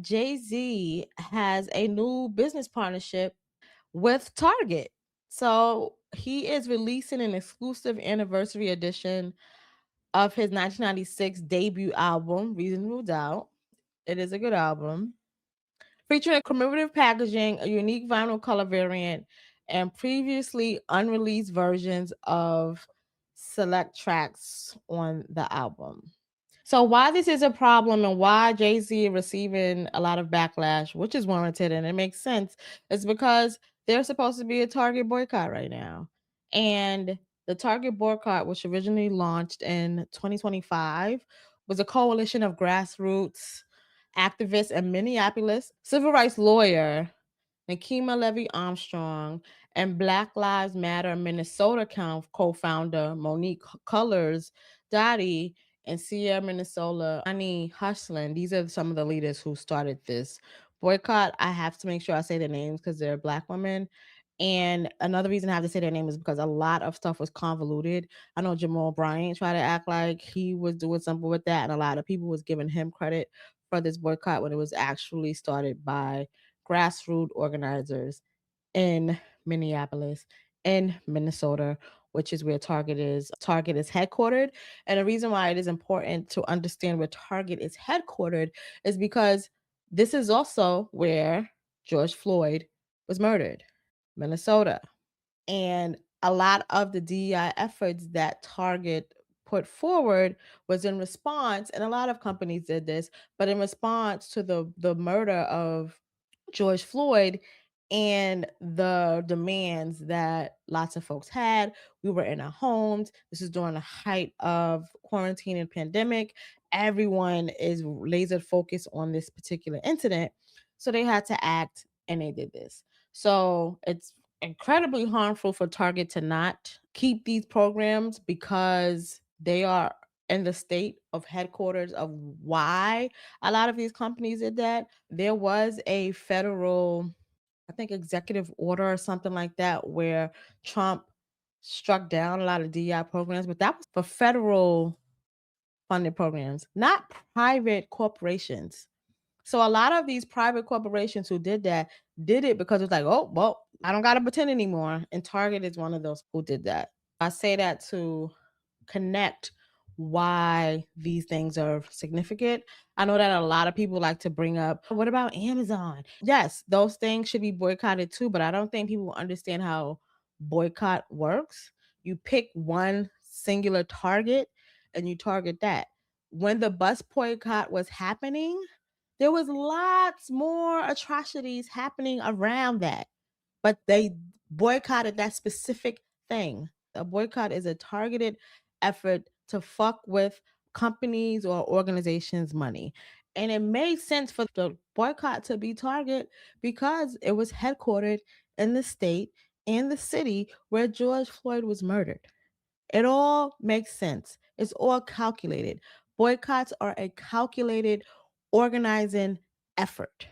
Jay-Z has a new business partnership with Target. So he is releasing an exclusive anniversary edition of his 1996 debut album, Reasonable Doubt. It is a good album, featuring commemorative packaging, a unique vinyl color variant, and previously unreleased versions of select tracks on the album. So why this is a problem and why Jay-Z receiving a lot of backlash, which is warranted and it makes sense, is because there's supposed to be a Target boycott right now. And the Target boycott, which originally launched in 2025, was a coalition of grassroots activists in Minneapolis, civil rights lawyer Nakima Levy Armstrong, and Black Lives Matter Minnesota co-founder Monique Colors Dottie and Sierra Minnesota Annie Hustlin. These are some of the leaders who started this boycott. I have to make sure I say their names because they're Black women. And another reason I have to say their name is because a lot of stuff was convoluted. I know Jamal Bryant tried to act like he was doing something with that, and a lot of people was giving him credit for this boycott when it was actually started by grassroots organizers in Minneapolis, in Minnesota, which is where Target is. Target is headquartered. And the reason why it is important to understand where Target is headquartered is because this is also where George Floyd was murdered, Minnesota. And a lot of the DEI efforts that Target put forward was in response, and a lot of companies did this, but in response to the murder of George Floyd and the demands that lots of folks had. We were in our homes. This is during the height of quarantine and pandemic. Everyone is laser focused on this particular incident. So they had to act and they did this. So it's incredibly harmful for Target to not keep these programs because they are in the state of headquarters of why a lot of these companies did that. There was a federal, I think, executive order or something like that where Trump struck down a lot of DEI programs, but that was for federal funded programs, not private corporations. So a lot of these private corporations who did it because it's like, oh, well, I don't got to pretend anymore. And Target is one of those who did that. I say that to connect why these things are significant. I know that a lot of people like to bring up, what about Amazon? Yes, those things should be boycotted too, but I don't think people understand how boycott works. You pick one singular target and you target that. When the bus boycott was happening, there was lots more atrocities happening around that, but they boycotted that specific thing. A boycott is a targeted effort to fuck with companies or organizations' money. And it made sense for the boycott to be Target because it was headquartered in the state and the city where George Floyd was murdered. It all makes sense. It's all calculated. Boycotts are a calculated organizing effort.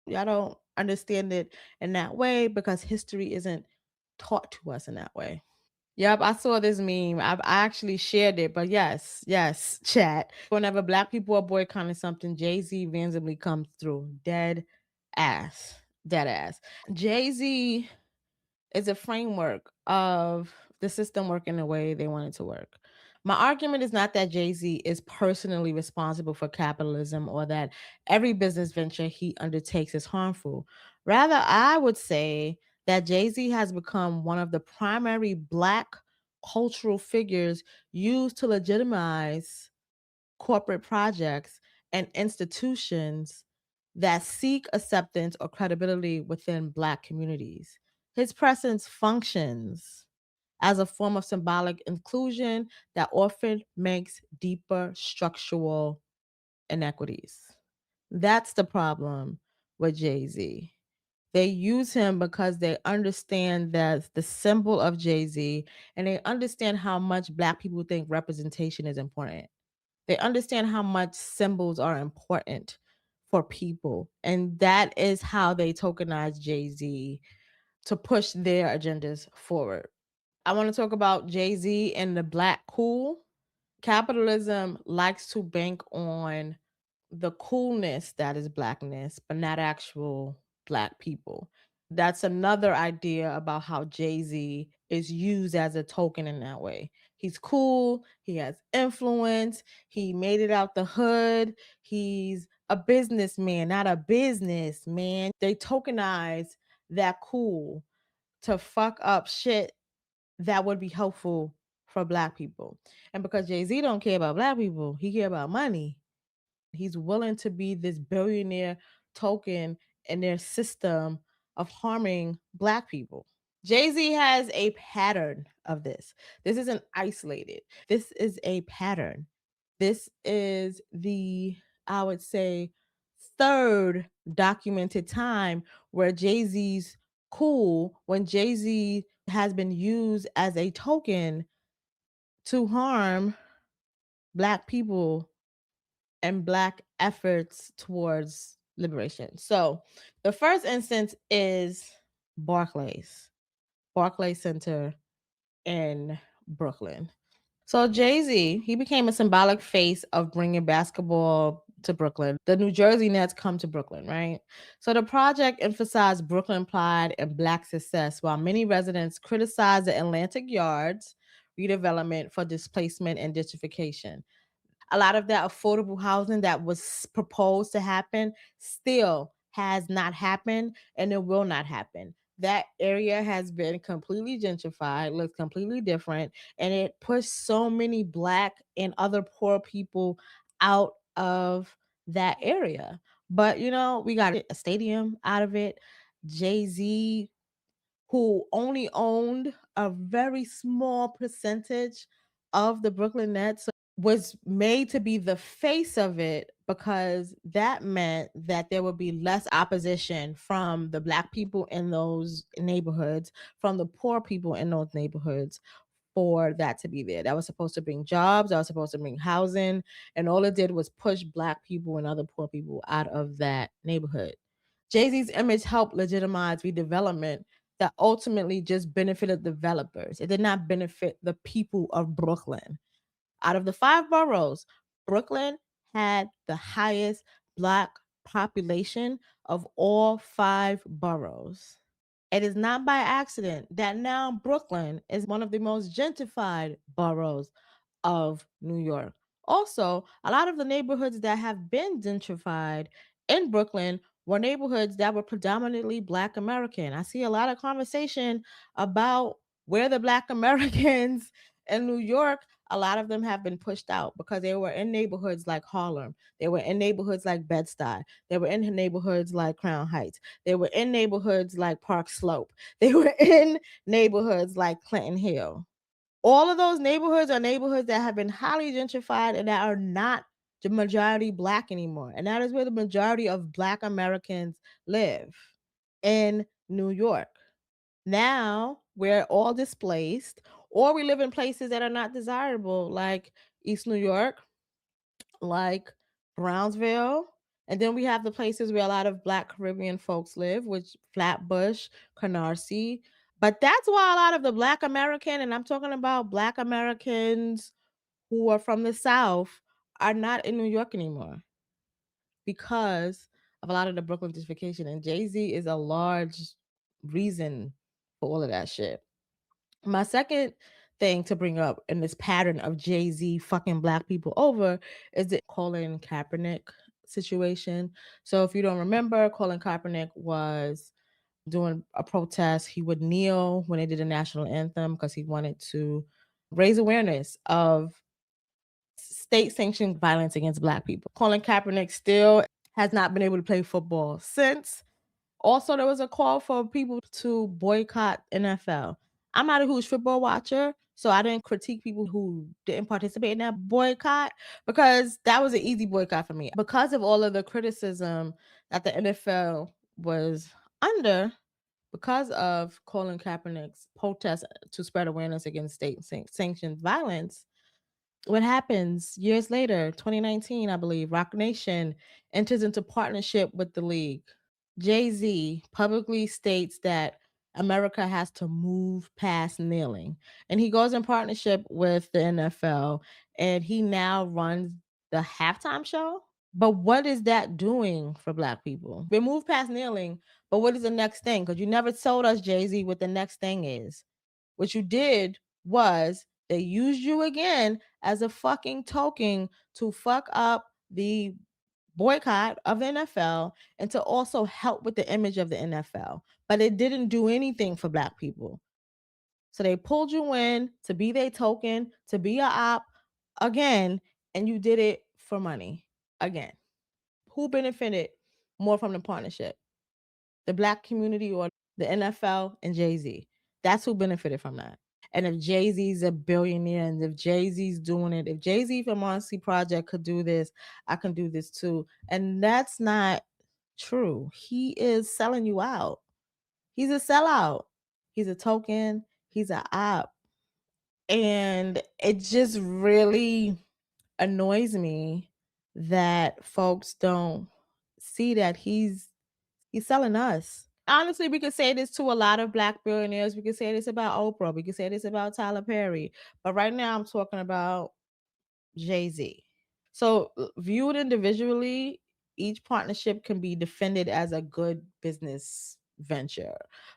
Y'all don't understand it in that way because history isn't taught to us in that way. Yep, I saw this meme. I actually shared it, but yes, chat. Whenever Black people are boycotting something, Jay Z randomly comes through. Ass. Dead ass. Jay Z is a framework of the system working the way they want it to work. My argument is not that Jay Z is personally responsible for capitalism or that every business venture he undertakes is harmful. Rather, I would say that Jay Z has become one of the primary Black cultural figures used to legitimize corporate projects and institutions that seek acceptance or credibility within Black communities. His presence functions as a form of symbolic inclusion that often makes deeper structural inequities. That's the problem with Jay Z. They use him because they understand that the symbol of Jay Z and they understand how much Black people think representation is important. They understand how much symbols are important for people. And that is how they tokenize Jay Z to push their agendas forward. I want to talk about Jay Z and the Black cool. Capitalism likes to bank on the coolness that is blackness, but not actual black people. That's another idea about how Jay-Z is used as a token in that way. He's cool, he has influence, he made it out the hood, he's a businessman, not a businessman. They tokenize that cool to fuck up shit that would be helpful for black people. And because Jay-Z don't care about black people, he care about money. He's willing to be this billionaire token in their system of harming black people. Jay Z has a pattern of this. This isn't isolated. This is a pattern. This is the, I would say, third documented time where Jay Z's cool, when Jay Z has been used as a token to harm black people and black efforts towards liberation. So the first instance is Barclays, Barclays Center in Brooklyn. So Jay-Z, he became a symbolic face of bringing basketball to Brooklyn. The New Jersey Nets come to Brooklyn, right? So the project emphasized Brooklyn pride and black success, while many residents criticized the Atlantic Yards redevelopment for displacement and gentrification. A lot of that affordable housing that was proposed to happen still has not happened, and it will not happen. That area has been completely gentrified, looks completely different, and it pushed so many black and other poor people out of that area. But we got a stadium out of it. Jay-Z, who only owned a very small percentage of the Brooklyn Nets, was made to be the face of it because that meant that there would be less opposition from the black people in those neighborhoods, from the poor people in those neighborhoods, for that to be there. That was supposed to bring jobs, that was supposed to bring housing, and all it did was push black people and other poor people out of that neighborhood. Jay-Z's image helped legitimize redevelopment that ultimately just benefited developers. It did not benefit the people of Brooklyn. Out of the five boroughs, Brooklyn had the highest black population of all five boroughs. It is not by accident that now Brooklyn is one of the most gentrified boroughs of New York. Also, a lot of the neighborhoods that have been gentrified in Brooklyn were neighborhoods that were predominantly Black American. I see a lot of conversation about where the Black Americans in New York, a lot of them have been pushed out because they were in neighborhoods like Harlem. They were in neighborhoods like Bed-Stuy. They were in neighborhoods like Crown Heights. They were in neighborhoods like Park Slope. They were in neighborhoods like Clinton Hill. All of those neighborhoods are neighborhoods that have been highly gentrified and that are not the majority black anymore. And that is where the majority of black Americans live, in New York. Now we're all displaced, or we live in places that are not desirable, like East New York, like Brownsville. And then we have the places where a lot of black Caribbean folks live, which Flatbush, Canarsie. But that's why a lot of the black American, and I'm talking about black Americans who are from the South, are not in New York anymore because of a lot of the Brooklyn gentrification. And Jay-Z is a large reason for all of that shit. My second thing to bring up in this pattern of Jay-Z fucking black people over is the Colin Kaepernick situation. So if you don't remember, Colin Kaepernick was doing a protest. He would kneel when they did a national anthem because he wanted to raise awareness of state sanctioned violence against black people. Colin Kaepernick still has not been able to play football since. Also, there was a call for people to boycott NFL. I'm not a huge football watcher, so I didn't critique people who didn't participate in that boycott because that was an easy boycott for me. Because of all of the criticism that the NFL was under, because of Colin Kaepernick's protest to spread awareness against state sanctioned violence, what happens years later, 2019, I believe, Rock Nation enters into partnership with the league. Jay-Z publicly states that America has to move past kneeling. And he goes in partnership with the NFL, and he now runs the halftime show. But what is that doing for black people? We moved past kneeling, but what is the next thing? Because you never told us, Jay-Z, what the next thing is. What you did was they used you again as a fucking token to fuck up the boycott of the NFL and to also help with the image of the NFL. But it didn't do anything for black people. So they pulled you in to be their token, to be a op again, and you did it for money again. Who benefited more from the partnership? The black community or the NFL and Jay-Z? That's who benefited from that. And if Jay-Z's a billionaire and if Jay-Z's doing it, if Jay-Z from Monty Project could do this, I can do this too. And that's not true. He is selling you out. He's a sellout. He's a token. He's an op. And it just really annoys me that folks don't see that he's selling us. Honestly, we could say this to a lot of black billionaires. We could say this about Oprah. We could say this about Tyler Perry. But right now I'm talking about Jay-Z. So viewed individually, each partnership can be defended as a good business venture.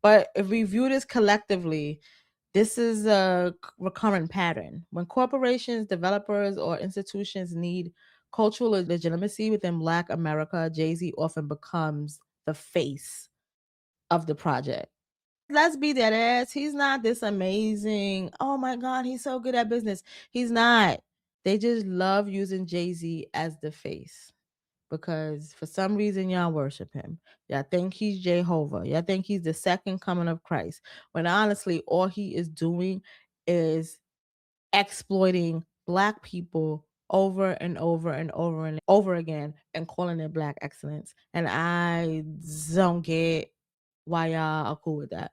But if we view this collectively, this is a recurrent pattern. When corporations, developers, or institutions need cultural legitimacy within Black America, Jay-Z often becomes the face of the project. Let's be that ass. He's not this amazing. Oh my God, he's so good at business. He's not. They just love using Jay-Z as the face because for some reason y'all worship him. Y'all think he's Jehovah. Y'all think he's the second coming of Christ. When honestly, all he is doing is exploiting black people over and over and over and over again and calling it black excellence. And I don't get why y'all are cool with that.